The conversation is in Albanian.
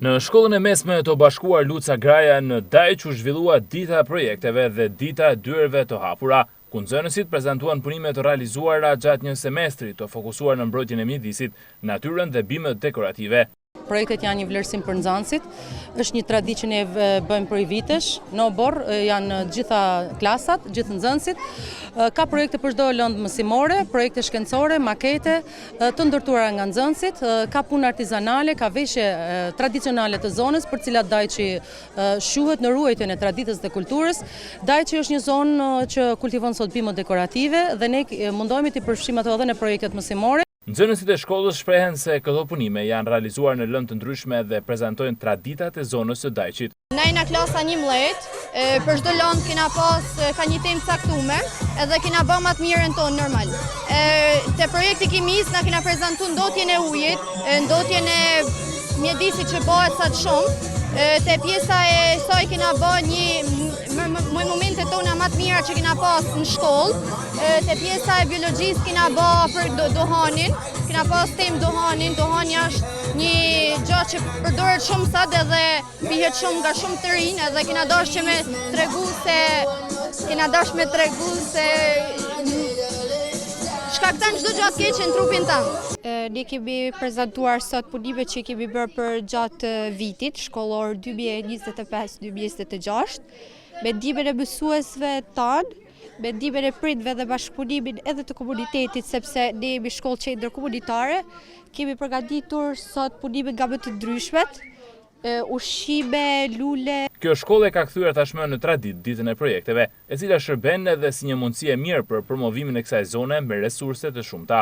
Në shkollën e mesme të bashkuar Luca Graja në Dajq u zhvillua dita e projekteve dhe dita e dyerve të hapura, ku nxënësit prezantuan punime të realizuara gjatë një semestri të fokusuar në mbrojtjen e mjedisit, natyrën dhe bimët dekorative. Projektet janë një vlerësim për nxënësit, është një traditë që ne bëjmë prej vitesh, në obor janë gjitha klasat, gjithë nxënësit. Ka projekte për çdo lëndë mësimore, projekte shkencore, makete, të ndërtuara nga nxënësit, ka punë artizanale, ka veshje tradicionale të zonës, për cilat Dajqi shuhet në ruajtjen e traditës dhe kulturës. Dajqi është një zonë që kultivon sot bimët dekorative dhe ne mundohemi të përfshijmë ato edhe në projektet mësimore. Nxënësit e shkollës shprehen se këto punime janë realizuar në lëndë të ndryshme dhe prezantojnë traditat e zonës së Dajqit. Ne jena klasa 11, për çdo lëndë kena pas ka një temë caktuar, edhe kena bërë më të mirën tonë normal. Te projekti kimis na kena prezantuar ndotjen e ujit, ndotjen e mjedisit që bëhet sa të shumë. Te pjesa e saj kena bërë një momente tona më të mira që kena pas në shkollë. Te pjesa e biologjisë kena bërë për dohanin, kena pas temë dohanin. Dohani është një gjë që përdoret shumë sot edhe pihet shumë nga shumë të rinj, edhe kena dashur me tregu se shkakton çdo gjë të keqe në trupin tënd. Ne kemi prezantuar sot punime që kemi bërë për gjatë vitit shkollor 2025-2026, me ndihmën e mësuesve tanë, me ndihmën e prindve dhe bashkëpunimin edhe të komunitetit, sepse ne jemi shkollë qendër komunitare, kemi përgatitur sot punime nga më të ndryshmet, ushqime, lule. Kjo shkollë ka kthyer tashmë në traditë ditën e projekteve, e cila shërben edhe si një mundësi e mirë për promovimin e kësaj zone me resurse të shumta.